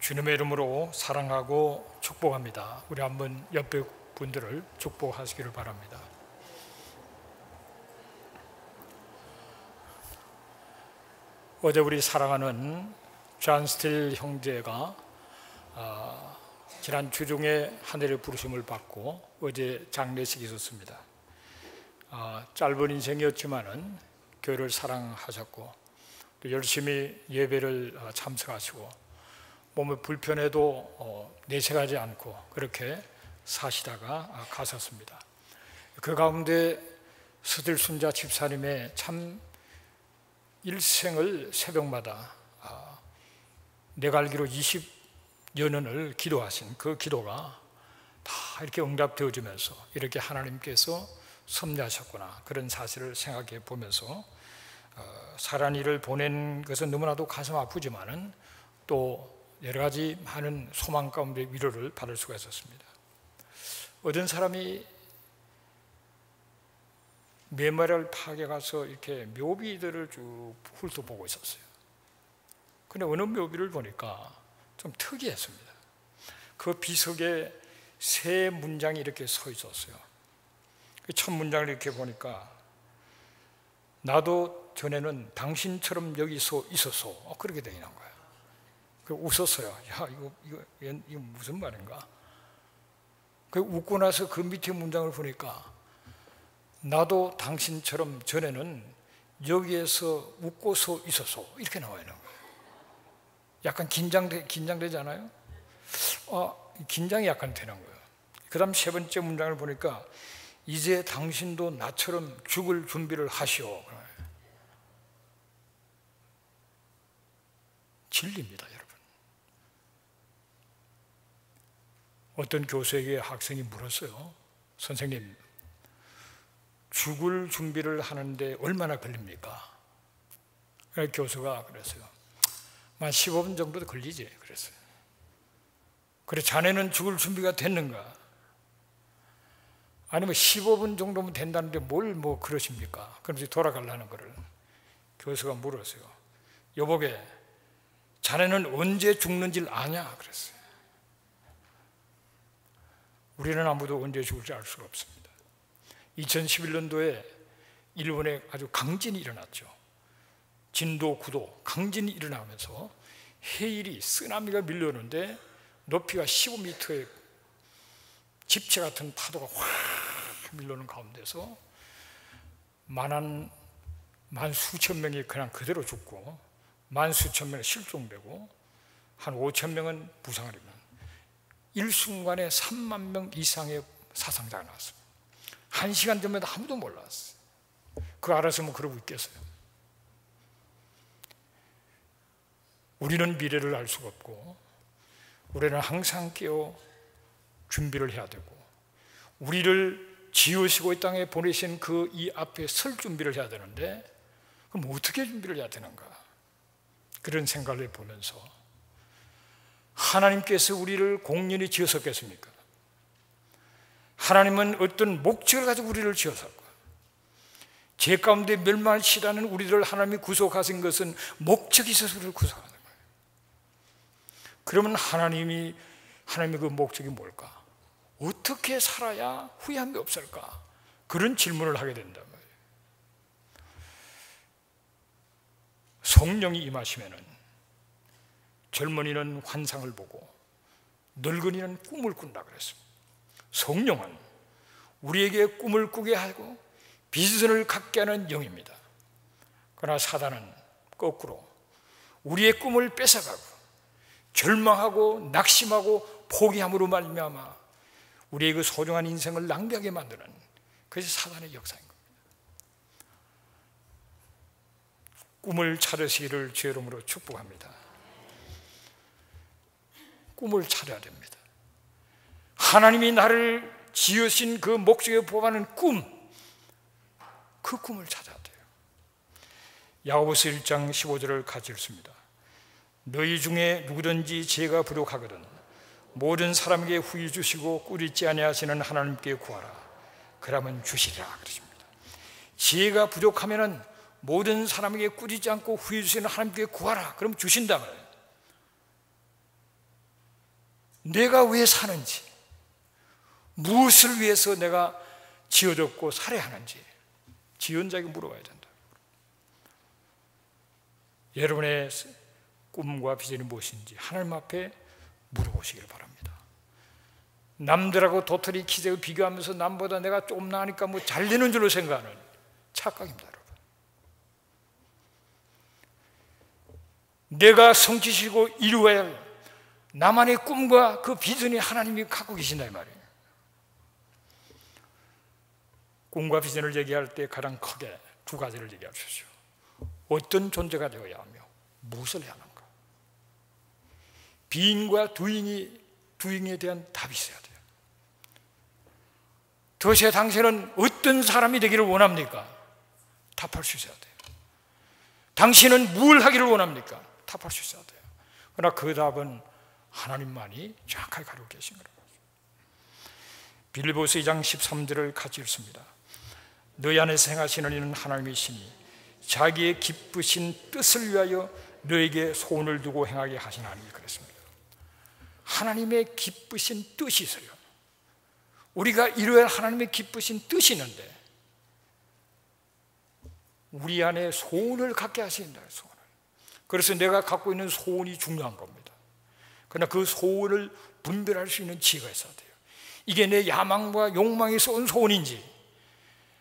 주님의 이름으로 사랑하고 축복합니다. 우리 한번 옆에 분들을 축복하시기를 바랍니다. 어제 우리 사랑하는 존 스틸 형제가 지난 주중에 하늘의 부르심을 받고 어제 장례식이 있었습니다. 짧은 인생이었지만은 교회를 사랑하셨고 또 열심히 예배를 참석하시고 몸이 불편해도 내색하지 않고 그렇게 사시다가 가셨습니다. 그 가운데 스틸 순자 집사님의 참 일생을 새벽마다 내가 알기로 20여 년을 기도하신 그 기도가 다 이렇게 응답되어지면서 이렇게 하나님께서 섭리하셨구나, 그런 사실을 생각해 보면서 살한 이를 보낸 것은 너무나도 가슴 아프지만은 또 여러 가지 많은 소망 가운데 위로를 받을 수가 있었습니다. 어떤 사람이 메모리얼 파악에 가서 이렇게 묘비들을 쭉 훑어보고 있었어요. 근데 어느 묘비를 보니까 좀 특이했습니다. 그 비석에 세 문장이 이렇게 서 있었어요. 첫 문장을 이렇게 보니까 나도 전에는 당신처럼 여기서 있었어, 그렇게 되어 있는 거예요. 웃었어요. 야, 이거 무슨 말인가? 웃고 나서 그 밑에 문장을 보니까 나도 당신처럼 전에는 여기에서 웃고서 있었어, 이렇게 나와 있는 거예요. 약간 긴장되지 않아요? 긴장이 약간 되는 거예요. 그 다음 세 번째 문장을 보니까 이제 당신도 나처럼 죽을 준비를 하시오. 진리입니다, 여러분. 어떤 교수에게 학생이 물었어요. 선생님, 죽을 준비를 하는데 얼마나 걸립니까? 교수가 그랬어요. 한 15분 정도 걸리지, 그랬어요. 그래, 자네는 죽을 준비가 됐는가? 아니면 15분 정도면 된다는데 뭘 그러십니까? 그러면서 돌아가려는 거를 교수가 물었어요. 여보게, 자네는 언제 죽는지를 아냐? 그랬어요. 우리는 아무도 언제 죽을지 알 수가 없습니다. 2011년도에 일본에 아주 강진이 일어났죠. 진도 9도 강진이 일어나면서 해일이 쓰나미가 밀려오는데 높이가 15m의 집체 같은 파도가 확 밀려오는 가운데서 만 수천 명이 그냥 그대로 죽고 만 수천 명이 실종되고 한 5천 명은 부상을 입는 일순간에 3만 명 이상의 사상자가 나왔습니다. 1시간 전에도 아무도 몰랐어요. 그거 알았으면 그러고 있겠어요. 우리는 미래를 알 수가 없고 우리는 항상 깨어 준비를 해야 되고 우리를 지으시고 이 땅에 보내신 그 이 앞에 설 준비를 해야 되는데 그럼 어떻게 준비를 해야 되는가? 그런 생각을 해보면서 하나님께서 우리를 공연히 지으셨겠습니까? 하나님은 어떤 목적을 가지고 우리를 지으셨고 죄 가운데 멸망시다는 우리를 하나님이 구속하신 것은 목적이 있어서 우리를 구속하는 거예요. 그러면 하나님의 그 목적이 뭘까? 어떻게 살아야 후회함이 없을까? 그런 질문을 하게 된단 말이에요. 성령이 임하시면은 젊은이는 환상을 보고 늙은이는 꿈을 꾼다 그랬습니다. 성령은 우리에게 꿈을 꾸게 하고 비전을 갖게 하는 영입니다. 그러나 사단은 거꾸로 우리의 꿈을 뺏어가고 절망하고 낙심하고 포기함으로 말미암아 우리의 그 소중한 인생을 낭비하게 만드는 그것이 사단의 역사인 겁니다. 꿈을 찾으시기를 주의 이름으로 축복합니다. 꿈을 찾아야 됩니다. 하나님이 나를 지으신 그 목적에 보하는 꿈, 그 꿈을 찾아야 돼요. 야고보서 1장 15절을 같이 읽습니다. 너희 중에 누구든지 지혜가 부족하거든 모든 사람에게 후히 주시고 꾸짖지 아니하시는 하나님께 구하라. 그러면 주시리라 그러십니다. 지혜가 부족하면은 모든 사람에게 꾸짖지 않고 후히 주시는 하나님께 구하라. 그럼 주신다 말이에요. 내가 왜 사는지, 무엇을 위해서 내가 지어졌고 살아야 하는지 지연자에게 물어봐야 된다. 여러분의 꿈과 비전이 무엇인지 하나님 앞에 물어보시길 바랍니다. 남들하고 도토리 키재고 비교하면서 남보다 내가 좀 나으니까 뭐 잘 되는 줄로 생각하는 착각입니다, 여러분. 내가 성취시고 이루어야 할 나만의 꿈과 그 비전이 하나님이 갖고 계신다 이 말이에요. 꿈과 비전을 얘기할 때 가장 크게 두 가지를 얘기할 수 있어요. 어떤 존재가 되어야 하며 무엇을 해야 하는가. 비인과 두인에 대한 답이 있어야 돼요. 도대체 당신은 어떤 사람이 되기를 원합니까? 답할 수 있어야 돼요. 당신은 뭘 하기를 원합니까? 답할 수 있어야 돼요. 그러나 그 답은 하나님만이 정확하게 가지고 계신 거라고. 빌립보서 2장 13절을 같이 읽습니다. 너희 안에서 행하시는 이는 하나님이시니 자기의 기쁘신 뜻을 위하여 너에게 소원을 두고 행하게 하시나니 그랬습니다. 하나님의 기쁘신 뜻이 있어요. 우리가 이루어야 할 하나님의 기쁘신 뜻이 있는데 우리 안에 소원을 갖게 하신다. 소원을. 그래서 내가 갖고 있는 소원이 중요한 겁니다. 그러나 그 소원을 분별할 수 있는 지혜가 있어야 돼요. 이게 내 야망과 욕망에서 온 소원인지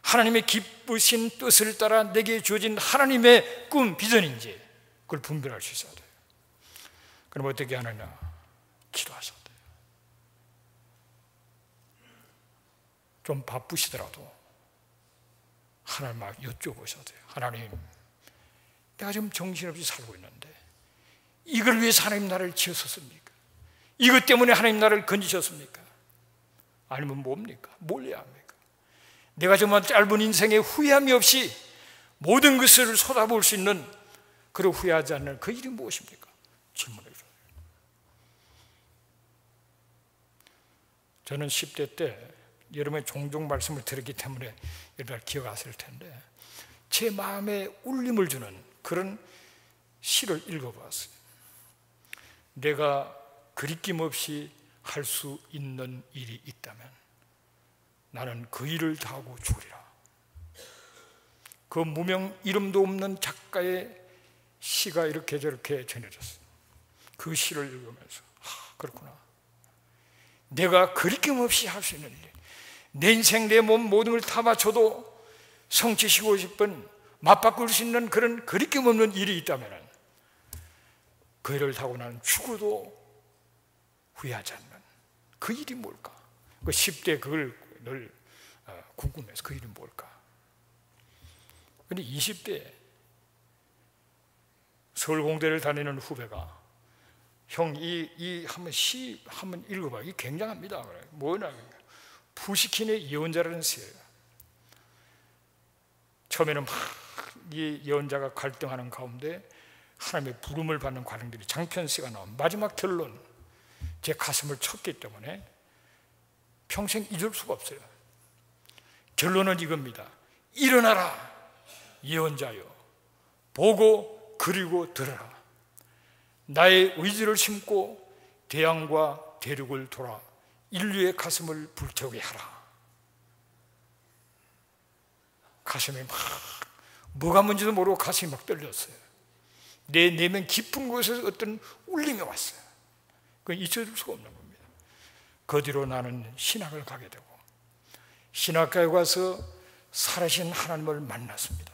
하나님의 기쁘신 뜻을 따라 내게 주어진 하나님의 꿈, 비전인지 그걸 분별할 수 있어야 돼요. 그럼 어떻게 하느냐? 기도하셔야 돼요. 좀 바쁘시더라도 하나님 막 여쭤보셔야 돼요. 하나님, 내가 지금 정신없이 살고 있는데 이걸 위해서 하나님 나를 지으셨습니까? 이것 때문에 하나님 나를 건지셨습니까? 아니면 뭡니까? 뭘 해야 합니까? 내가 정말 짧은 인생에 후회함이 없이 모든 것을 쏟아부을 수 있는 그런 후회하지 않는 그 일이 무엇입니까? 질문해 주세요. 저는 10대 때 여러분의 종종 말씀을 들었기 때문에 여러분 기억하실 텐데 제 마음에 울림을 주는 그런 시를 읽어봤어요. 내가 그리낌 없이 할 수 있는 일이 있다면 나는 그 일을 다하고 죽으리라. 그 무명 이름도 없는 작가의 시가 이렇게 저렇게 전해졌어요. 그 시를 읽으면서 그렇구나. 내가 그리낌 없이 할 수 있는 일, 내 인생 내 몸 모든 걸 다 바쳐도 성취시키고 싶은 맞바꿀 수 있는 그런 그리낌 없는 일이 있다면 그 일을 다하고 나는 죽어도 후회하지 않는 그 일이 뭘까? 그 10대 그걸 늘 궁금해서 그 일이 뭘까? 근데 20대 서울공대를 다니는 후배가 형, 한번 시 한번 읽어봐. 이게 굉장합니다. 뭐냐? 푸시킨의 예언자라는 시예요. 처음에는 막 이 예언자가 갈등하는 가운데 하나님의 부름을 받는 과정들이 장편시가 나온 마지막 결론, 제 가슴을 쳤기 때문에 평생 잊을 수가 없어요. 결론은 이겁니다. 일어나라 예언자여, 보고 그리고 들어라. 나의 의지를 심고 대양과 대륙을 돌아 인류의 가슴을 불태우게 하라. 가슴이 막 뭐가 뭔지도 모르고 가슴이 막 떨렸어요. 내 내면 깊은 곳에서 어떤 울림이 왔어요. 그건 잊어줄 수가 없는 겁니다. 그 뒤로 나는 신학을 가게 되고 신학교에 가서 살아신 하나님을 만났습니다.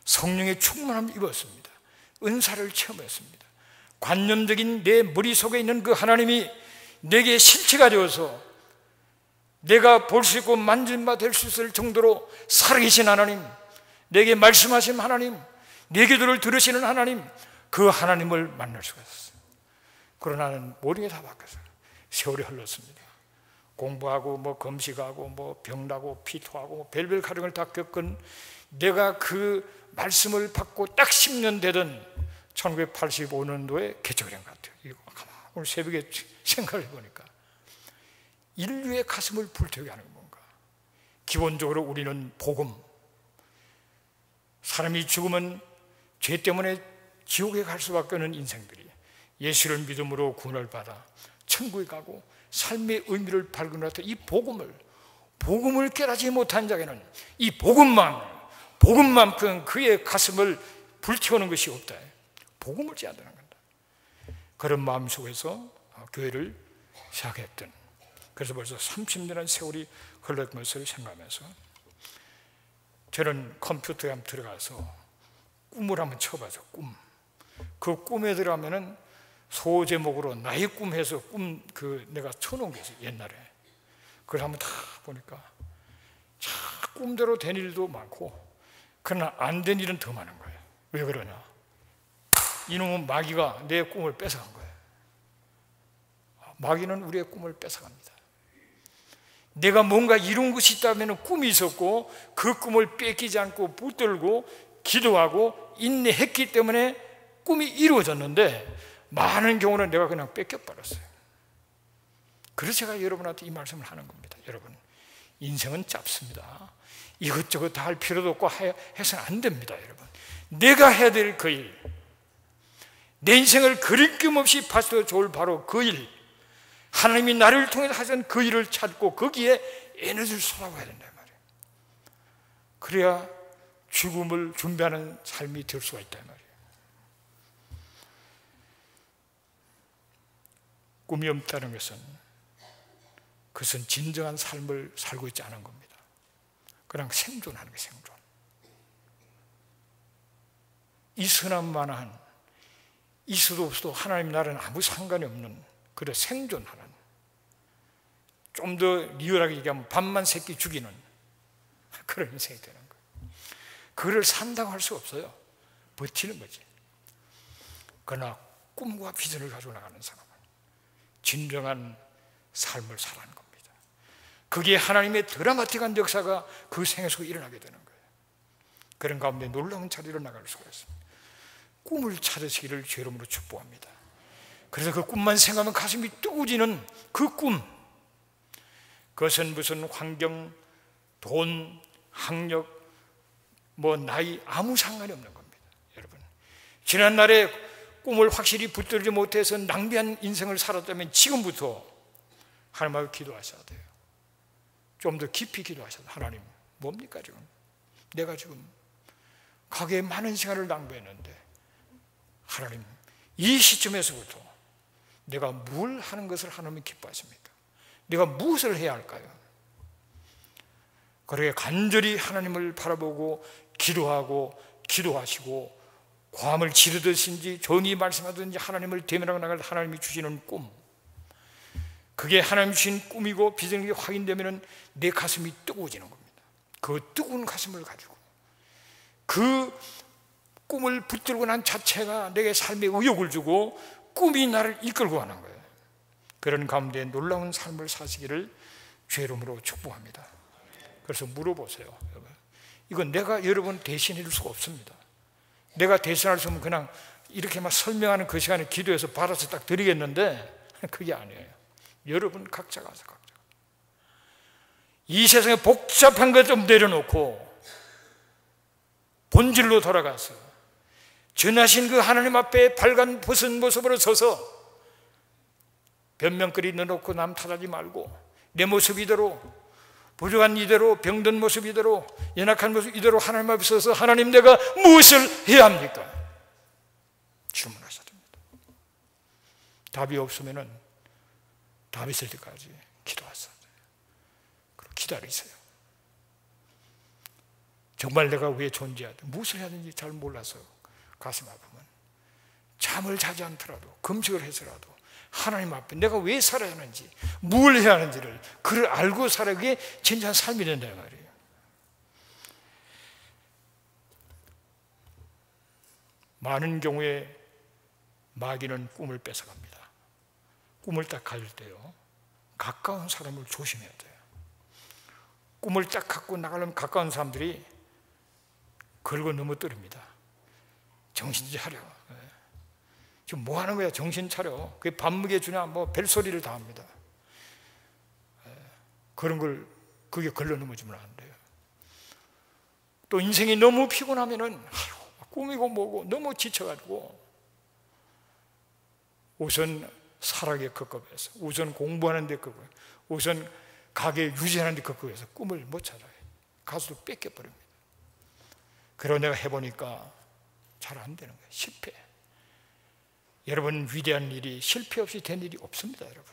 성령의 충만함을 입었습니다. 은사를 체험했습니다. 관념적인 내 머릿속에 있는 그 하나님이 내게 실체가 되어서 내가 볼 수 있고 만진 바 될 수 있을 정도로 살아계신 하나님, 내게 말씀하신 하나님, 내 기도를 들으시는 하나님, 그 하나님을 만날 수가 있었어요. 그러나 나는 모든 게 다 바뀌었어요. 세월이 흘렀습니다. 공부하고 뭐 금식하고 뭐 병나고 피토하고 뭐 별별 가정을 다 겪은 내가 그 말씀을 받고 딱 10년 되던 1985년도에 개척을 한 것 같아요. 이거 오늘 새벽에 생각을 해보니까 인류의 가슴을 불태우게 하는 건가? 기본적으로 우리는 복음, 사람이 죽으면 죄 때문에 지옥에 갈 수밖에 없는 인생들이 예수를 믿음으로 구원을 받아 천국에 가고 삶의 의미를 발견하던 이 복음을 깨닫지 못한 자에게는 이 복음만큼 그의 가슴을 불태우는 것이 없다. 복음을 제한하는 건다. 그런 마음 속에서 교회를 시작했던, 그래서 벌써 30년의 세월이 흘렀던 것을 생각하면서 저는 컴퓨터에 한번 들어가서 꿈을 한번 쳐봐서 그 꿈에 들어가면은 소제목으로 나의 꿈 해서 내가 쳐놓은 게 있어요, 옛날에. 그걸 한번 다 보니까 꿈대로 된 일도 많고, 그러나 안 된 일은 더 많은 거예요. 왜 그러냐? 이놈은 마귀가 내 꿈을 뺏어간 거예요. 마귀는 우리의 꿈을 뺏어갑니다. 내가 뭔가 이룬 것이 있다면 꿈이 있었고, 그 꿈을 뺏기지 않고 붙들고 기도하고 인내했기 때문에 꿈이 이루어졌는데, 많은 경우는 내가 그냥 뺏겨버렸어요. 그래서 제가 여러분한테 이 말씀을 하는 겁니다. 여러분, 인생은 짧습니다. 이것저것 다 할 필요도 없고 해서는 안 됩니다. 여러분, 내가 해야 될 그 일, 내 인생을 그림낌 없이 봐도 좋을 바로 그 일, 하나님이 나를 통해서 하신 그 일을 찾고 거기에 에너지를 쏟아부어야 된단 말이에요. 그래야 죽음을 준비하는 삶이 될 수가 있단 말이에요. 꿈이 없다는 그것은 진정한 삶을 살고 있지 않은 겁니다. 그냥 생존하는 게 생존. 이 선함만한, 있어도 없어도 하나님 나라는 아무 상관이 없는, 그래 생존하는, 좀 더 리얼하게 얘기하면 밥만 새끼 죽이는 그런 인생이 되는 거예요. 그걸 산다고 할 수 없어요. 버티는 거지. 그러나 꿈과 비전을 가지고 나가는 사람은 진정한 삶을 살아가는 겁니다. 그게 하나님의 드라마틱한 역사가 그 생애 속에 일어나게 되는 거예요. 그런 가운데 놀라운 차례로 일어나갈 수가 있습니다. 꿈을 찾으시기를 주 이름으로 축복합니다. 그래서 그 꿈만 생각하면 가슴이 뜨거워지는 그 꿈, 그것은 무슨 환경, 돈, 학력, 나이 아무 상관이 없는 겁니다. 여러분, 지난날에 꿈을 확실히 붙들지 못해서 낭비한 인생을 살았다면 지금부터 하나님께 기도하셔야 돼요. 좀 더 깊이 기도하셔야 돼요. 하나님, 뭡니까 지금? 내가 지금 가게에 많은 시간을 낭비했는데, 하나님, 이 시점에서부터 내가 뭘 하는 것을 하나님이 기뻐하십니까? 내가 무엇을 해야 할까요? 그렇게 간절히 하나님을 바라보고 기도하고 기도하시고 고함을 지르듯인지 전이 말씀하든지 하나님을 대면하고 나갈 하나님이 주시는 꿈, 그게 하나님 주신 꿈이고 비전이 확인되면 내 가슴이 뜨거워지는 겁니다. 그 뜨거운 가슴을 가지고 그 꿈을 붙들고 난 자체가 내게 삶의 의욕을 주고 꿈이 나를 이끌고 가는 거예요. 그런 가운데 놀라운 삶을 사시기를 주의 이름으로 축복합니다. 그래서 물어보세요. 이건 내가 여러분 대신해 줄 수가 없습니다. 내가 대신할 수 없으면 그냥 이렇게 막 설명하는 그 시간에 기도해서 받아서 딱 드리겠는데, 그게 아니에요. 여러분 각자가 이 세상에 복잡한 것 좀 내려놓고 본질로 돌아가서 전하신 그 하나님 앞에 발간 벗은 모습으로 서서 변명거리 넣어놓고 남 탓하지 말고, 내 모습 이대로, 부족한 이대로, 병든 모습 이대로, 연약한 모습 이대로 하나님 앞에 서서 하나님, 내가 무엇을 해야 합니까? 질문하셔야 됩니다. 답이 없으면 답이 있을 때까지 기도하셔야 돼요. 그리고 기다리세요. 정말 내가 왜 존재해야 돼? 무엇을 해야 되는지 잘 몰라서 가슴 아프면 잠을 자지 않더라도, 금식을 해서라도 하나님 앞에 내가 왜 살아야 하는지, 뭘 해야 하는지를 그를 알고 살아가기에 진정한 삶이 된다는 말이에요. 많은 경우에 마귀는 꿈을 뺏어갑니다. 꿈을 딱 가질 때요, 가까운 사람을 조심해야 돼요. 꿈을 딱 갖고 나가려면 가까운 사람들이 걸고 넘어뜨립니다. 정신 차려. 지금 뭐 하는 거야? 정신 차려. 그게 밥 먹여 주냐? 벨소리를 다 합니다. 그런 걸, 그게 걸러 넘어지면 안 돼요. 또 인생이 너무 피곤하면은, 꿈이고 뭐고 너무 지쳐가지고 우선 살아가게 급급해서, 우선 공부하는 데 급급해서, 우선 가게 유지하는 데 급급해서 꿈을 못 찾아요. 가수도 뺏겨버립니다. 그러고 내가 해보니까 잘 안 되는 거예요. 실패. 여러분, 위대한 일이 실패 없이 된 일이 없습니다. 여러분,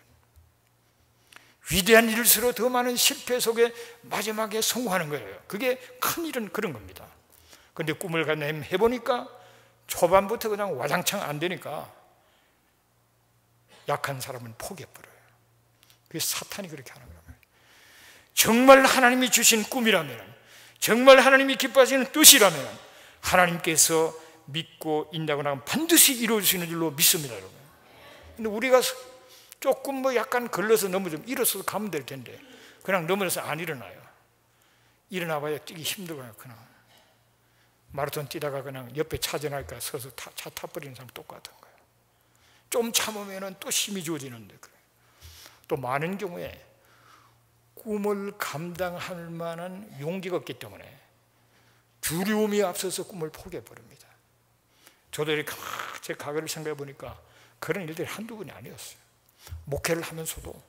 위대한 일일수록 더 많은 실패 속에 마지막에 성공하는 거예요. 그게 큰 일은 그런 겁니다. 그런데 꿈을 해보니까 초반부터 그냥 와장창 안 되니까 약한 사람은 포기해버려요. 그게 사탄이 그렇게 하는 거예요. 정말 하나님이 주신 꿈이라면, 정말 하나님이 기뻐하시는 뜻이라면 하나님께서 믿고 인내하고 나면 반드시 이루어지는 줄로 믿습니다, 여러분. 근데 우리가 조금 뭐 약간 걸려서 넘어지면 일어서서 가면 될 텐데 그냥 넘어져서 안 일어나요. 일어나봐야 뛰기 힘들어요. 그냥 마라톤 뛰다가 그냥 옆에 차 지나니까 서서 차 타버리는 사람 똑같은 거예요. 좀 참으면 또 힘이 좋아지는데, 또 많은 경우에 꿈을 감당할 만한 용기가 없기 때문에 두려움이 앞서서 꿈을 포기해버립니다. 저도 이렇게 제 과거를 생각해 보니까 그런 일들이 한두 번이 아니었어요. 목회를 하면서도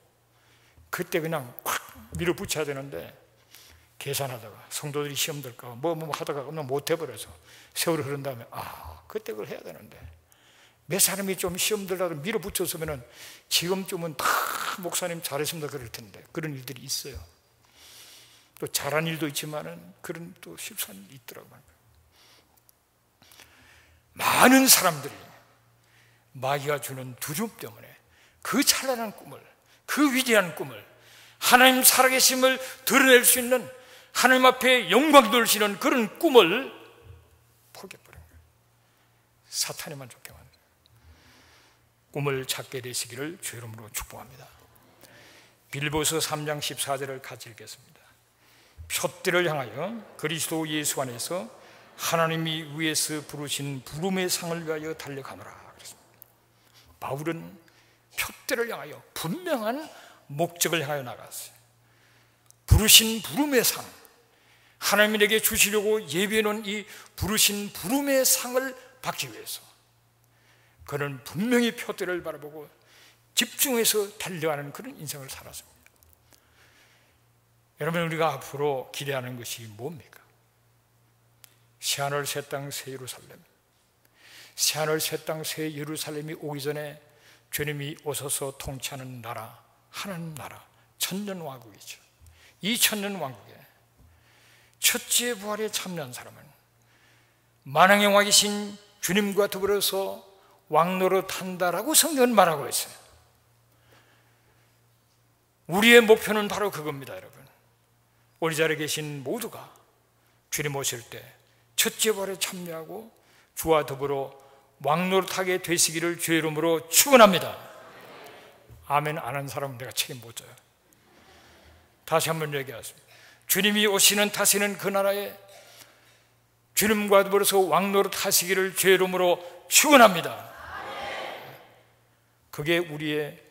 그때 그냥 확 밀어붙여야 되는데 계산하다가 성도들이 시험 들까 뭐 하다가 그냥 못해버려서 세월이 흐른 다음에 그때 그걸 해야 되는데, 몇 사람이 좀 시험 들라도 밀어붙였으면 지금쯤은 다 목사님 잘했습니다 그럴 텐데, 그런 일들이 있어요. 또 잘한 일도 있지만은 그런 또 실수한 일이 있더라고요. 많은 사람들이 마귀가 주는 두려움 때문에 그 찬란한 꿈을, 그 위대한 꿈을, 하나님 살아계심을 드러낼 수 있는, 하나님 앞에 영광 돌리시는 그런 꿈을 포기해버린 거예요. 사탄이만 좋게 만들어요. 꿈을 찾게 되시기를 주의 이름으로 축복합니다. 빌보서 3장 14절을 같이 읽겠습니다. 표대를 향하여 그리스도 예수 안에서 하나님이 위에서 부르신 부름의 상을 위하여 달려가노라 그랬습니다. 바울은 표대를 향하여 분명한 목적을 향하여 나갔어요. 부르신 부름의 상, 하나님이 내게 주시려고 예비해 놓은 이 부르신 부름의 상을 받기 위해서 그는 분명히 표대를 바라보고 집중해서 달려가는 그런 인생을 살았습니다. 여러분, 우리가 앞으로 기대하는 것이 뭡니까? 새하늘 새 땅 새 예루살렘, 새하늘 새 땅 새 예루살렘이 오기 전에 주님이 오셔서 통치하는 나라, 하나님 나라, 천년왕국이죠. 이 천년왕국에 첫째 부활에 참여한 사람은 만왕의 왕이신 주님과 더불어서 왕노릇 한다라고 성경은 말하고 있어요. 우리의 목표는 바로 그겁니다, 여러분. 우리 자리에 계신 모두가 주님 오실 때 첫째 부활에 참여하고 주와 더불어 왕노릇하게 되시기를 주의 이름으로 축원합니다. 아멘 안 한 사람은 내가 책임 못 져요. 다시 한번 얘기하겠습니다. 주님이 오시는 다시는 그 나라에 주님과 더불어서 왕노릇하시기를 주의 이름으로 축원합니다. 그게 우리의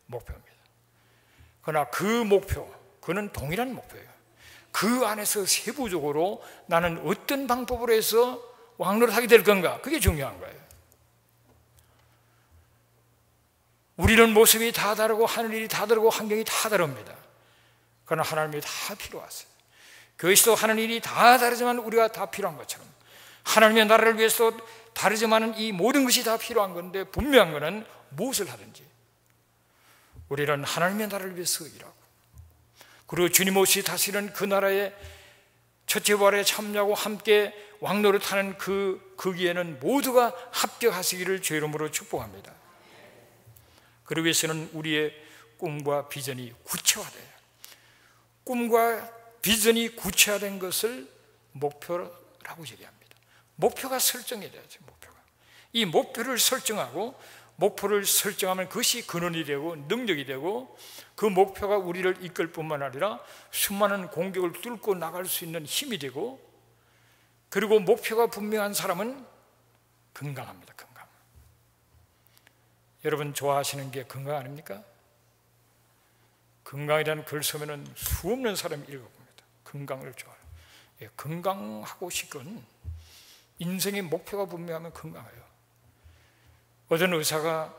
목표입니다. 그러나 그 목표, 그는 동일한 목표예요. 그 안에서 세부적으로 나는 어떤 방법으로 해서 왕노릇하게 될 건가, 그게 중요한 거예요. 우리는 모습이 다 다르고 하늘이 다 다르고 환경이 다 다릅니다. 그러나 하나님이 다 필요하세요. 그것도 하는 일이 다 다르지만 우리가 다 필요한 것처럼 하나님의 나라를 위해서 다르지만 이 모든 것이 다 필요한 건데, 분명한 것은 무엇을 하든지 우리는 하나님의 나라를 위해서 일하고, 그리고 주님 오시 다시는 그 나라의 첫째 부활에 참여하고 함께 왕노릇하는 그 기에는 모두가 합격하시기를 주의 이름으로 축복합니다. 그러기 위해서는 우리의 꿈과 비전이 구체화돼요. 꿈과 비전이 구체화된 것을 목표라고 얘기합니다. 목표가 설정이 돼야죠. 이 목표를 설정하고, 목표를 설정하면 그것이 근원이 되고 능력이 되고, 그 목표가 우리를 이끌 뿐만 아니라 수많은 공격을 뚫고 나갈 수 있는 힘이 되고, 그리고 목표가 분명한 사람은 건강합니다. 건강. 여러분 좋아하시는 게 건강 아닙니까? 건강이라는 글 쓰면은 수없는 사람이 읽어봅니다. 건강을 좋아해요. 건강하고 싶은 인생의 목표가 분명하면 건강해요. 어떤 의사가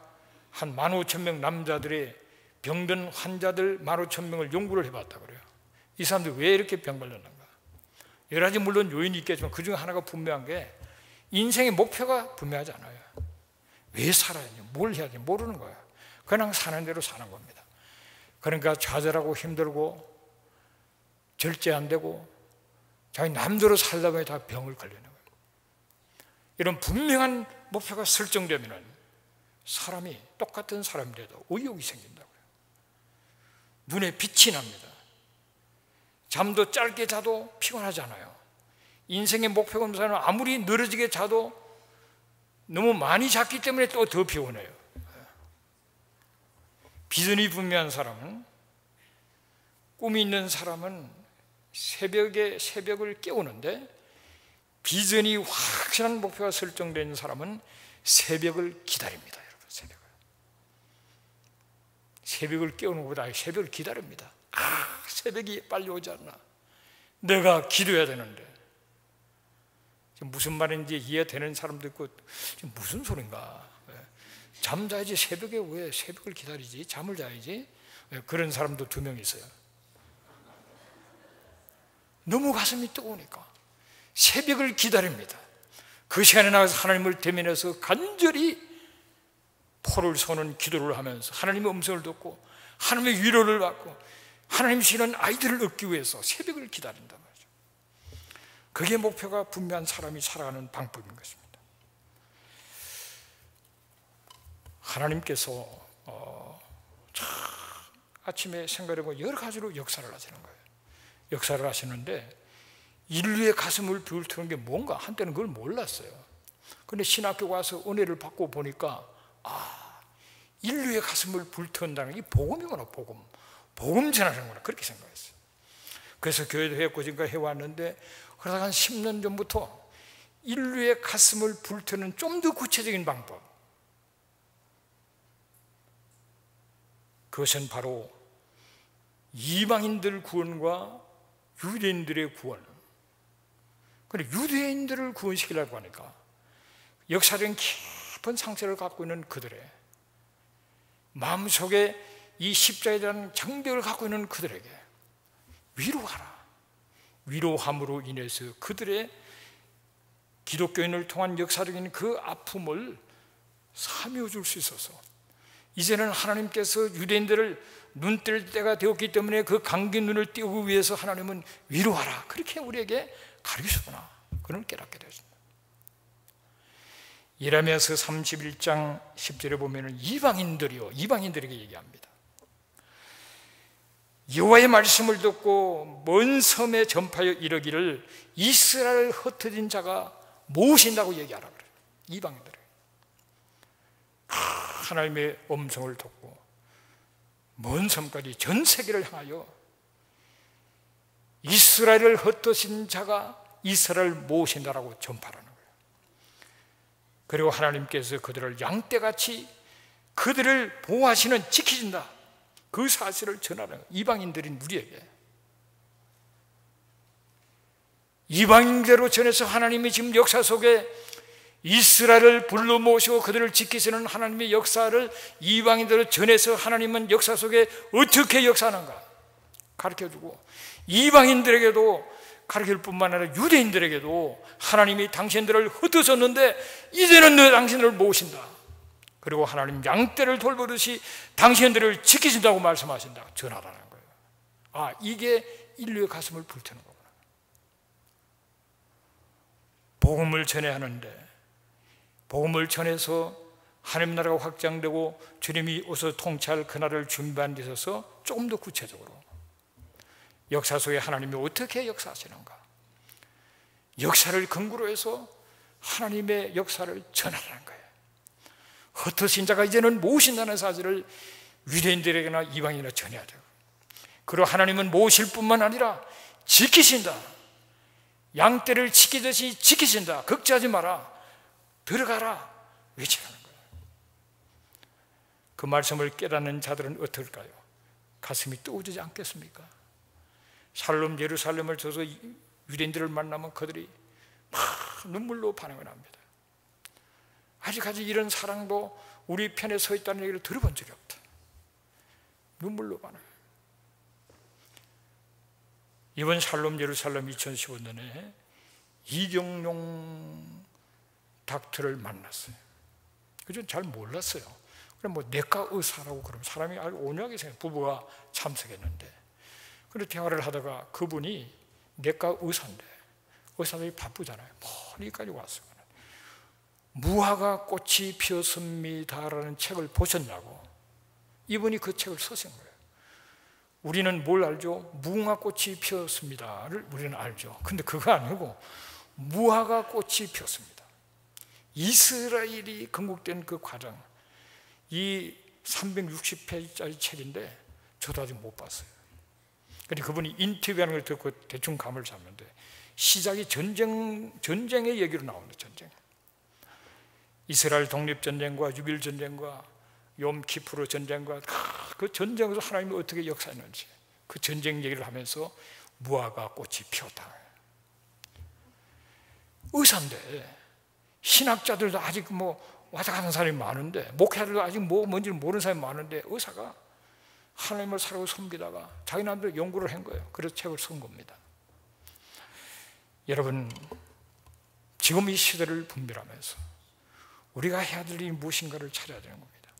한 15,000명 남자들의 병든 환자들 15,000명을 연구를 해봤다 그래요. 이 사람들이 왜 이렇게 병 걸렸는가? 여러 가지 물론 요인이 있겠지만 그 중에 하나가 분명한 게 인생의 목표가 분명하지 않아요. 왜 살아야 되지? 뭘 해야 되지? 모르는 거예요. 그냥 사는 대로 사는 겁니다. 그러니까 좌절하고 힘들고 절제 안 되고 자기 남대로 살다 보니 다 병을 걸리는 거예요. 이런 분명한 목표가 설정되면 사람이 똑같은 사람들에도 의욕이 생긴다고요. 눈에 빛이 납니다. 잠도 짧게 자도 피곤하지 않아요. 인생의 목표가 없는 사람은 아무리 늘어지게 자도 너무 많이 잤기 때문에 또 더 피곤해요. 비전이 분명한 사람은, 꿈이 있는 사람은 새벽을 깨우는데, 비전이 확실한 목표가 설정된 사람은 새벽을 기다립니다. 여러분, 새벽을 깨우는 것보다 새벽을 기다립니다. 새벽이 빨리 오지 않나? 내가 기도해야 되는데. 무슨 말인지 이해되는 사람도 있고 무슨 소린가? 잠자야지 새벽에 왜 새벽을 기다리지? 잠을 자야지? 그런 사람도 2명 있어요. 너무 가슴이 뜨거우니까 새벽을 기다립니다. 그 시간에 나가서 하나님을 대면해서 간절히 포를 쏘는 기도를 하면서 하나님의 음성을 듣고 하나님의 위로를 받고 하나님 주시는 아이들을 얻기 위해서 새벽을 기다린단 말이죠. 그게 목표가 분명한 사람이 살아가는 방법인 것입니다. 하나님께서 아침에 생각해보면 여러 가지로 역사를 하시는 거예요. 역사를 하시는데 인류의 가슴을 불태우는 게 뭔가 한때는 그걸 몰랐어요. 그런데 신학교 가서 은혜를 받고 보니까 인류의 가슴을 불태운다는 게 복음이구나. 복음 전하는구나. 그렇게 생각했어요. 그래서 교회도 했고 지금까지 해왔는데 그러다가 한 10년 전부터 인류의 가슴을 불태우는 좀 더 구체적인 방법, 그것은 바로 이방인들 구원과 유대인들의 구원. 그런데 유대인들을 구원시키려고 하니까 역사적인 깊은 상처를 갖고 있는 그들의 마음속에 이 십자가에 대한 장벽을 갖고 있는 그들에게 위로하라. 위로함으로 인해서 그들의 기독교인을 통한 역사적인 그 아픔을 사미워 줄 수 있어서 이제는 하나님께서 유대인들을 눈 뜰 때가 되었기 때문에 그 감긴 눈을 띄우기 위해서 하나님은 위로하라. 그렇게 우리에게 가르치시구나. 그걸 깨닫게 되었습니다. 예레미야서 31장 10절에 보면 이방인들에게 얘기합니다. 여호와의 말씀을 듣고 먼 섬에 전파하여 이르기를 이스라엘 흩어진 자가 모으신다고 얘기하라 그래요. 이방인들에게 하나님의 음성을 듣고 먼 섬까지 전 세계를 향하여 이스라엘을 흩어진 자가 이스라엘을 모으신다라고 전파하는 거예요. 그리고 하나님께서 그들을 양떼같이 그들을 보호하시는, 지키신다, 그 사실을 전하는 이방인들인 우리에게 이방인대로 전해서 하나님이 지금 역사 속에 이스라엘을 불러 모시고 그들을 지키시는 하나님의 역사를 이방인대로 전해서 하나님은 역사 속에 어떻게 역사하는가 가르쳐주고, 이방인들에게도 가르칠 뿐만 아니라 유대인들에게도 하나님이 당신들을 흩어졌는데 이제는 너 당신들을 모으신다. 그리고 하나님 양떼를 돌보듯이 당신들을 지키신다고 말씀하신다. 전하라는 거예요. 이게 인류의 가슴을 불태우는 거구나. 복음을 전해야 하는데 복음을 전해서 하나님 나라가 확장되고 주님이 오셔서 통치할 그날을 준비한 데 있어서 조금 더 구체적으로 역사 속에 하나님이 어떻게 역사하시는가, 역사를 근거로 해서 하나님의 역사를 전하라는 거예요. 흩어진 자가 이제는 모으신다는 사실을 유대인들에게나 이방인에게나 전해야 돼요. 그리고 하나님은 모으실 뿐만 아니라 지키신다. 양떼를 지키듯이 지키신다. 걱정하지 마라. 들어가라. 외치라는 거예요. 그 말씀을 깨닫는 자들은 어떨까요? 가슴이 뜨거워지지 않겠습니까? 샬롬 예루살렘을 줘서 유대인들을 만나면 그들이 막 눈물로 반응을 합니다. 아직까지 이런 사랑도 우리 편에 서 있다는 얘기를 들어본 적이 없다. 눈물로 봐요. 이번 샬롬 예루살렘 2015년에 이경용 닥터를 만났어요. 그전 잘 몰랐어요. 그럼 뭐 내과 의사라고 그러면 사람이 아주 온유하게 생각해요. 부부가 참석했는데, 그런데 대화를 하다가 그분이 내과 의사인데, 의사들이 바쁘잖아요. 멀리까지 왔어요. 무화과 꽃이 피었습니다라는 책을 보셨냐고. 이분이 그 책을 쓰신 거예요. 우리는 뭘 알죠? 무궁화 꽃이 피었습니다를 우리는 알죠. 근데 그거 아니고 무화과 꽃이 피었습니다. 이스라엘이 건국된 그 과정, 이 360페이지짜리 책인데 저도 아직 못 봤어요. 그런데 그분이 인터뷰하는 걸 듣고 대충 감을 잡는데 시작이 전쟁의 얘기로 나오는 전쟁. 이스라엘 독립전쟁과 유빌전쟁과 욤키프르 전쟁과 그 전쟁에서 하나님이 어떻게 역사했는지 그 전쟁 얘기를 하면서 무화과 꽃이 피었다. 의사인데 신학자들도 아직 뭐 왔다 가는 사람이 많은데, 목회자들도 아직 뭔지 모르는 사람이 많은데, 의사가 하나님을 사랑하고 섬기다가 자기 나름대로 연구를 한 거예요. 그래서 책을 쓴 겁니다. 여러분, 지금 이 시대를 분별하면서 우리가 해야 될 일이 무엇인가를 찾아야 되는 겁니다.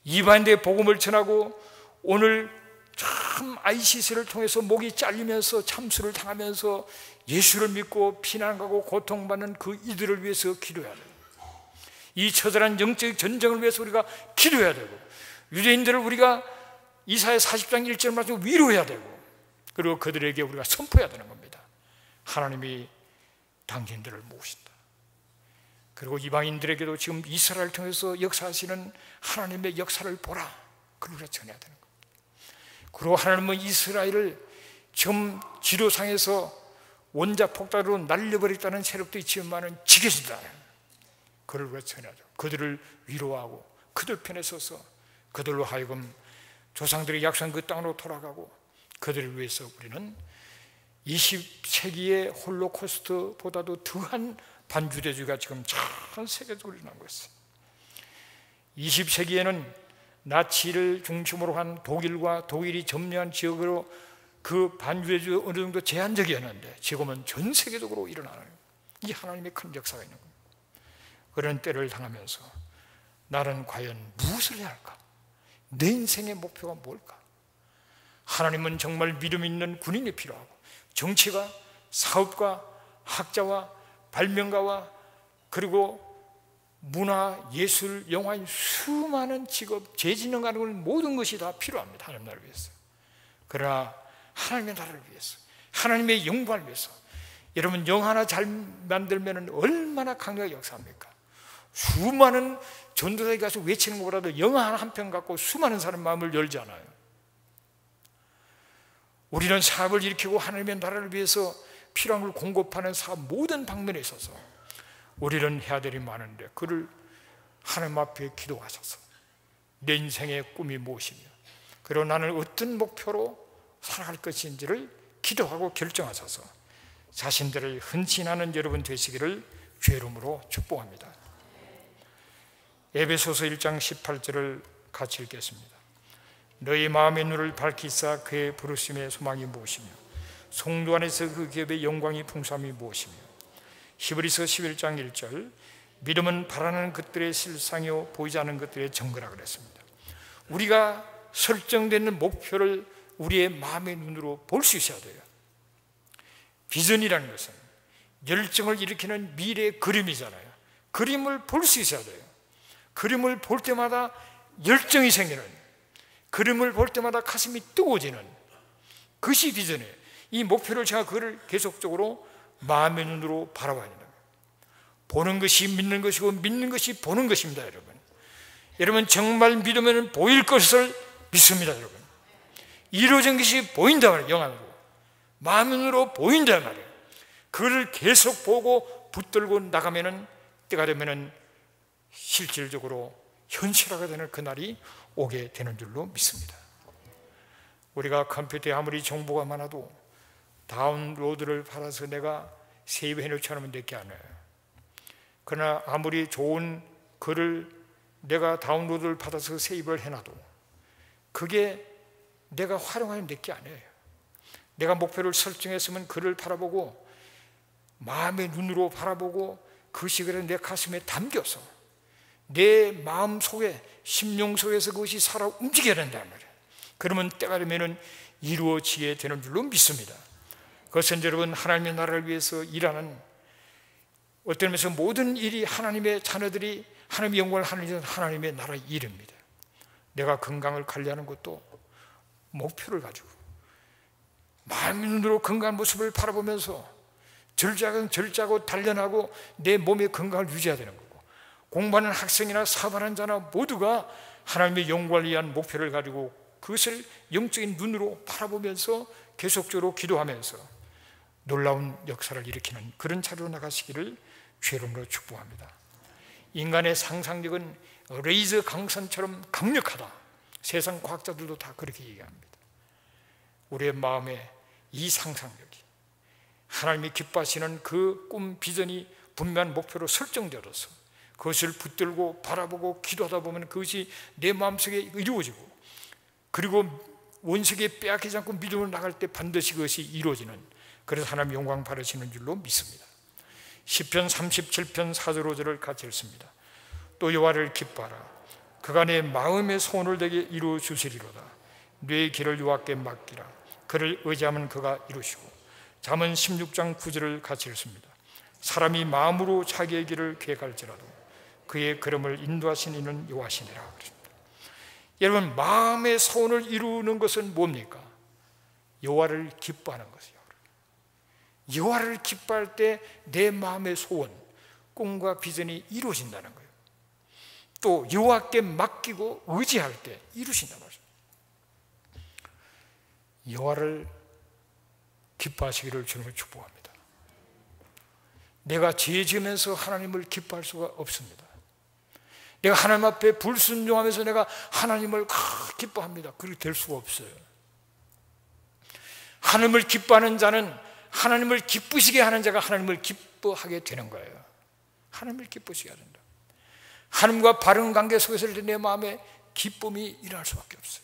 이방인들의 복음을 전하고, 오늘 참 ICC를 통해서 목이 잘리면서 참수를 당하면서 예수를 믿고 피난가고 고통받는 그 이들을 위해서 기도해야 돼요. 이 처절한 영적 전쟁을 위해서 우리가 기도해야 되고, 유대인들을 우리가 이사야 40장 1절 말씀 위로해야 되고, 그리고 그들에게 우리가 선포해야 되는 겁니다. 하나님이 당신들을 모으신다. 그리고 이방인들에게도 지금 이스라엘을 통해서 역사하시는 하나님의 역사를 보라. 그걸 우리가 전해야 되는 겁니다. 그리고 하나님은 이스라엘을 지금 지도상에서 원자폭탄으로 날려버렸다는 세력도 있지만은 지켜진다. 그걸 우리가 전하죠. 그들을 위로하고 그들 편에 서서 그들로 하여금 조상들이 약속한 그 땅으로 돌아가고, 그들을 위해서 우리는 20세기의 홀로코스트보다도 더한 반주대주의가 지금 전 세계적으로 일어나고 있어요. 20세기에는 나치를 중심으로 한 독일과 독일이 점령한 지역으로 그 반주대주의가 어느 정도 제한적이었는데 지금은 전 세계적으로 일어나는, 이 하나님의 큰 역사가 있는 겁니다. 그런 때를 당하면서 나는 과연 무엇을 해야 할까? 내 인생의 목표가 뭘까? 하나님은 정말 믿음 있는 군인이 필요하고, 정치가, 사업가, 학자와 발명가와 그리고 문화, 예술, 영화인 수많은 직업, 재진영 가는 모든 것이 다 필요합니다. 하나님 나라를 위해서. 그러나 하나님의 나라를 위해서, 하나님의 영광을 위해서, 여러분 영 하나 잘 만들면 얼마나 강력하게 역사합니까? 수많은 전도사에 가서 외치는 것보다도 영화 한 편 갖고 수많은 사람 마음을 열지 않아요. 우리는 사업을 일으키고 하나님의 나라를 위해서 필요한 걸 공급하는 사업 모든 방면에 있어서 우리는 해야 될 일이 많은데, 그를 하나님 앞에 기도하셔서 내 인생의 꿈이 무엇이며, 그리고 나는 어떤 목표로 살아갈 것인지를 기도하고 결정하셔서 자신들을 헌신하는 여러분 되시기를 주의 이름으로 축복합니다. 에베소서 1장 18절을 같이 읽겠습니다. 너희 마음의 눈을 밝히사 그의 부르심의 소망이 무엇이며 성도 안에서 그 기업의 영광이 풍성함이 무엇이며. 히브리서 11장 1절, 믿음은 바라는 것들의 실상이요 보이지 않는 것들의 증거라 그랬습니다. 우리가 설정되는 목표를 우리의 마음의 눈으로 볼 수 있어야 돼요. 비전이라는 것은 열정을 일으키는 미래의 그림이잖아요. 그림을 볼 수 있어야 돼요. 그림을 볼 때마다 열정이 생기는, 그림을 볼 때마다 가슴이 뜨거워지는 그것이 비전이에요. 이 목표를 제가 그걸 계속적으로 마음의 눈으로 바라봐야 된다. 보는 것이 믿는 것이고 믿는 것이 보는 것입니다. 여러분 정말 믿으면 보일 것을 믿습니다. 여러분 이루어진 것이 보인다 말이에요. 영안으로, 마음의 눈으로 보인다 말이에요. 그걸 계속 보고 붙들고 나가면은 때가 되면은 실질적으로 현실화가 되는 그날이 오게 되는 줄로 믿습니다. 우리가 컴퓨터에 아무리 정보가 많아도 다운로드를 받아서 내가 세이브해 놓지 않으면 내게 안 해요. 그러나 아무리 좋은 글을 내가 다운로드를 받아서 세입을 해놔도 그게 내가 활용하는 내 게 아니에요. 내가 목표를 설정했으면 그를 바라보고 마음의 눈으로 바라보고 그 시간에 내 가슴에 담겨서 내 마음 속에 심령 속에서 그것이 살아 움직여야 된다는 말이에요. 그러면 때가 되면 이루어지게 되는 줄로 믿습니다. 그것은 여러분 하나님의 나라를 위해서 일하는 어떤 면에서 모든 일이 하나님의 자녀들이 하나님의 영광을 하는 하나님의 나라의 일입니다. 내가 건강을 관리하는 것도 목표를 가지고 마음의 눈으로 건강한 모습을 바라보면서 절자고 단련하고 내 몸의 건강을 유지해야 되는 거고, 공부하는 학생이나 사업하는 자나 모두가 하나님의 영광을 위한 목표를 가지고 그것을 영적인 눈으로 바라보면서 계속적으로 기도하면서 놀라운 역사를 일으키는 그런 자리로 나가시기를 주의 이름으로 축복합니다. 인간의 상상력은 레이저 강선처럼 강력하다. 세상 과학자들도 다 그렇게 얘기합니다. 우리의 마음에 이 상상력이 하나님이 기뻐하시는 그 꿈, 비전이 분명한 목표로 설정되어서 그것을 붙들고 바라보고 기도하다 보면 그것이 내 마음속에 이루어지고, 그리고 원색에 빼앗기지 않고 믿음으로 나갈 때 반드시 그것이 이루어지는, 그래서 하나님 영광 받으시는 줄로 믿습니다. 시편 37편 4절 5절을 같이 읽습니다. 또 여호와를 기뻐하라. 그가 내 마음의 소원을 내게 이루어 주시리로다. 내 길을 여호와께 맡기라. 그를 의지하면 그가 이루시고. 잠언 16장 9절을 같이 읽습니다. 사람이 마음으로 자기의 길을 계획할지라도 그의 걸음을 인도하신 이는 여호와시니라. 여러분, 마음의 소원을 이루는 것은 뭡니까? 여호와를 기뻐하는 것이요. 여호와를 기뻐할 때 내 마음의 소원, 꿈과 비전이 이루어진다는 거예요. 또 여호와께 맡기고 의지할 때 이루신다는 거죠. 여호와를 기뻐하시기를 주님을 축복합니다. 내가 죄 지으면서 하나님을 기뻐할 수가 없습니다. 내가 하나님 앞에 불순종하면서 내가 하나님을 기뻐합니다. 그렇게 될 수가 없어요. 하나님을 기뻐하는 자는, 하나님을 기쁘시게 하는 자가 하나님을 기뻐하게 되는 거예요. 하나님을 기쁘시게 해야 된다. 하나님과 바른 관계 속에서 내 마음에 기쁨이 일어날 수밖에 없어요.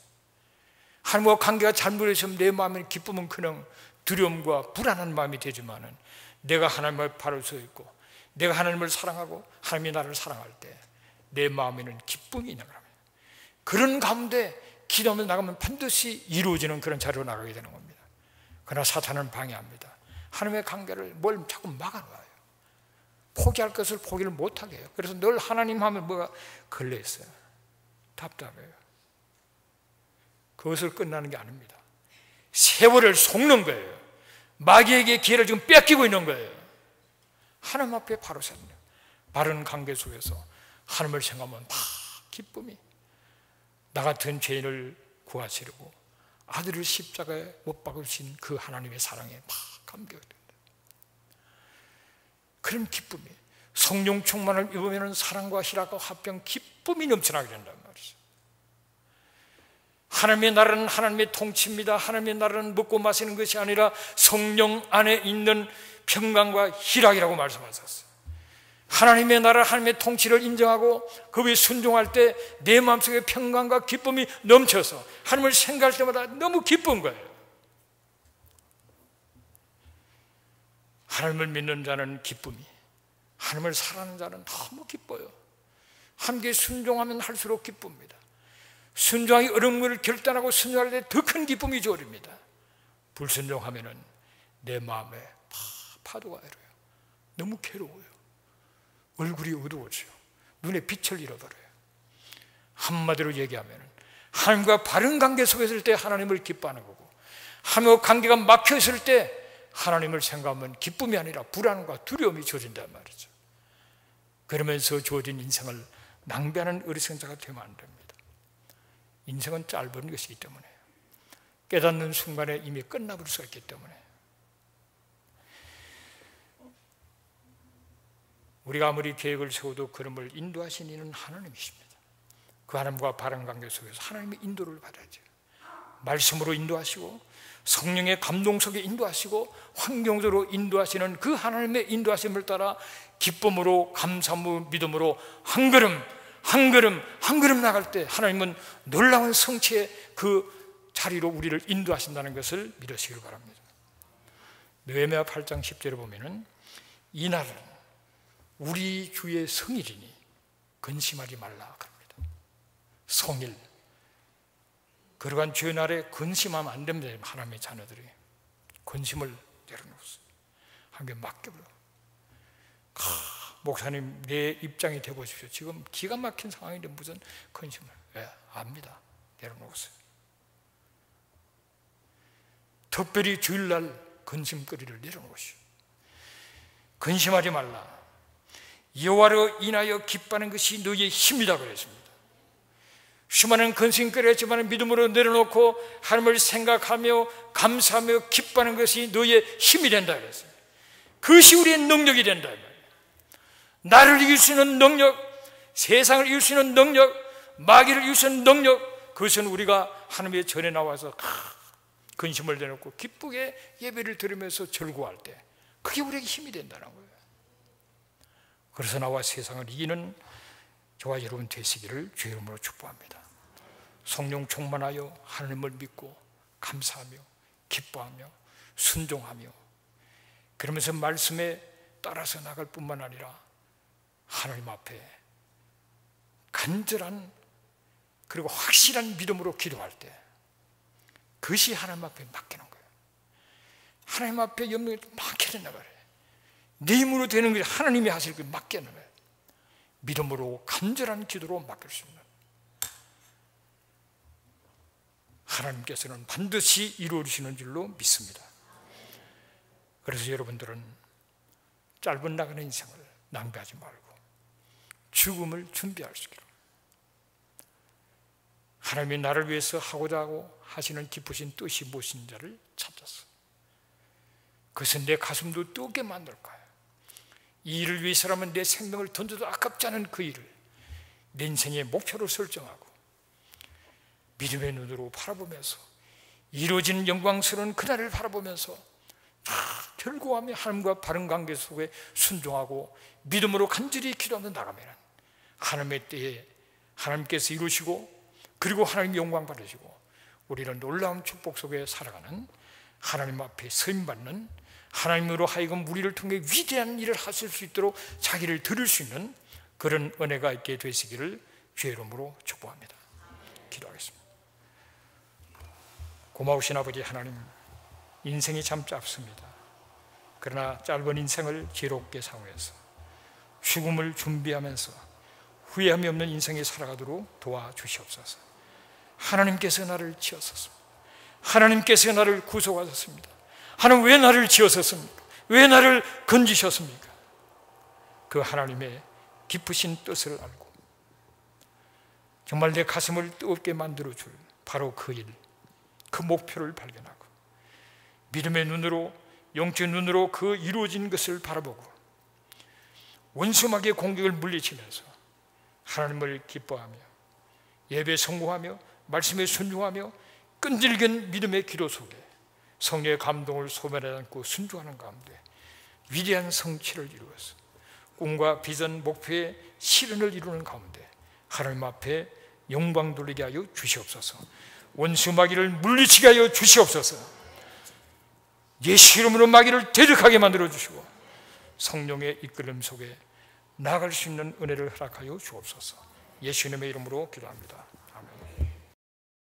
하나님과 관계가 잘못되면 내 마음에 기쁨은 그냥 두려움과 불안한 마음이 되지만은, 내가 하나님을 바로 서 있고 내가 하나님을 사랑하고 하나님이 나를 사랑할 때 내 마음에는 기쁨이 있는 겁니다. 그런 가운데 기도하며 나가면 반드시 이루어지는 그런 자리로 나가게 되는 겁니다. 그러나 사탄은 방해합니다. 하나님의 관계를 뭘 자꾸 막아놔요. 포기할 것을 포기를 못하게 해요. 그래서 늘 하나님 하면 뭐가 걸려있어요. 답답해요. 그것을 끝나는 게 아닙니다. 세월을 속는 거예요. 마귀에게 기회를 지금 뺏기고 있는 거예요. 하나님 앞에 바로 섰네요. 바른 관계 속에서 하나님을 생각하면 다 기쁨이, 나 같은 죄인을 구하시려고 아들을 십자가에 못 박으신 그 하나님의 사랑에 막 감격이 된다. 그런 기쁨이, 성령 충만을 입으면 사랑과 희락과 화평, 기쁨이 넘쳐나게 된단 말이죠. 하나님의 나라는 하나님의 통치입니다. 하나님의 나라는 먹고 마시는 것이 아니라 성령 안에 있는 평강과 희락이라고 말씀하셨어요. 하나님의 나라, 하나님의 통치를 인정하고 그 위에 순종할 때 내 마음속에 평강과 기쁨이 넘쳐서 하나님을 생각할 때마다 너무 기쁜 거예요. 하나님을 믿는 자는 기쁨이, 하나님을 사랑하는 자는 너무 기뻐요. 함께 순종하면 할수록 기쁩니다. 순종하기 어려운 것을 결단하고 순종할 때 더 큰 기쁨이 주어집니다. 불순종하면 내 마음에 파도가 일어요. 너무 괴로워요. 얼굴이 어두워져요. 눈에 빛을 잃어버려요. 한마디로 얘기하면 하나님과 바른 관계 속에 있을 때 하나님을 기뻐하는 거고, 하나님과 관계가 막혀 있을 때 하나님을 생각하면 기쁨이 아니라 불안과 두려움이 주어진단 말이죠. 그러면서 주어진 인생을 낭비하는 어리석은 자가 되면 안 됩니다. 인생은 짧은 것이기 때문에, 깨닫는 순간에 이미 끝나버릴 수가 있기 때문에, 우리가 아무리 계획을 세워도 그름을 인도하신 이는 하나님이십니다. 그 하나님과 바른 관계 속에서 하나님의 인도를 받아야죠. 말씀으로 인도하시고 성령의 감동 속에 인도하시고 환경적으로 인도하시는 그 하나님의 인도하심을 따라 기쁨으로, 감사함으로, 믿음으로 한 걸음 한 걸음 나갈 때 하나님은 놀라운 성취의 그 자리로 우리를 인도하신다는 것을 믿으시길 바랍니다. 느헤미야 8장 10절에 보면은 이날은 우리 주의 성일이니 근심하지 말라 그럽니다. 성일. 그러한 주의 날에 근심하면 안 됩니다. 하나님의 자녀들이 근심을 내려놓았어요. 하나님께 맡겨버려. 목사님 내 입장이 되어보십시오. 지금 기가 막힌 상황인데 무슨 근심을. 압니다. 내려놓았어요. 특별히 주일날 근심거리를 내려놓으시오. 근심하지 말라. 여호와로 인하여 기뻐하는 것이 너희의 힘이다 그랬습니다. 수많은 근심거리가 있지만 믿음으로 내려놓고 하나님을 생각하며 감사하며 기뻐하는 것이 너희의 힘이 된다 그랬어요. 그것이 우리의 능력이 된다. 나를 이길 수 있는 능력, 세상을 이길 수 있는 능력, 마귀를 이길 수 있는 능력, 그것은 우리가 하나님의 전에 나와서 근심을 내놓고 기쁘게 예배를 드리면서 절구할 때 그게 우리에게 힘이 된다는 거예요. 그래서 나와 세상을 이기는 저와 여러분 되시기를 주의 이름으로 축복합니다. 성령 충만하여 하나님을 믿고 감사하며 기뻐하며 순종하며 그러면서 말씀에 따라서 나갈 뿐만 아니라 하나님 앞에 간절한 그리고 확실한 믿음으로 기도할 때 그것이 하나님 앞에 맡기는 거예요. 하나님 앞에 염려를 맡겨야 말이에요. 내 힘으로 되는 것이 하나님이 하실 걸 맡기는 거예요. 믿음으로 간절한 기도로 맡길 수 있는 하나님께서는 반드시 이루어주시는 줄로 믿습니다. 그래서 여러분들은 짧은 나가는 인생을 낭비하지 말고 죽음을 준비할 수 있기를 하나님이 나를 위해서 하고자 하고 하시는 기쁘신 뜻이 무엇인지를 찾았어. 그것은 내 가슴도 뜨겁게 만들 거야. 이 일을 위해서라면 내 생명을 던져도 아깝지 않은 그 일을 내 인생의 목표로 설정하고 믿음의 눈으로 바라보면서 이루어지는 영광스러운 그날을 바라보면서 결고하며 하나님과 바른 관계 속에 순종하고 믿음으로 간절히 기도하며 나가면 하나님의 때에 하나님께서 이루시고 그리고 하나님 영광 받으시고 우리는 놀라운 축복 속에 살아가는 하나님 앞에 서임받는 하나님으로 하여금 우리를 통해 위대한 일을 하실 수 있도록 자기를 드릴 수 있는 그런 은혜가 있게 되시기를 주의 이름으로 축복합니다. 기도하겠습니다. 고마우신 아버지 하나님, 인생이 참 짧습니다. 그러나 짧은 인생을 지혜롭게 사용해서 죽음을 준비하면서 후회함이 없는 인생에 살아가도록 도와주시옵소서. 하나님께서 나를 지었었습니다. 하나님께서 나를 구속하셨습니다. 하나님 왜 나를 지었었습니까? 왜 나를 건지셨습니까? 그 하나님의 깊으신 뜻을 알고 정말 내 가슴을 뜨겁게 만들어줄 바로 그 일, 그 목표를 발견하고 믿음의 눈으로 영적인 눈으로 그 이루어진 것을 바라보고 원수마귀의 공격을 물리치면서 하나님을 기뻐하며 예배에 성공하며 말씀에 순종하며 끈질긴 믿음의 기도 속에 성령의 감동을 소멸하지 않고 순종하는 가운데 위대한 성취를 이루어서 꿈과 비전, 목표의 실현을 이루는 가운데 하나님 앞에 영광 돌리게 하여 주시옵소서. 원수 마귀를 물리치게 하여 주시옵소서. 예수 이름으로 마귀를 대적하게 만들어 주시고 성령의 이끌림 속에 나아갈 수 있는 은혜를 허락하여 주옵소서. 예수님의 이름으로 기도합니다.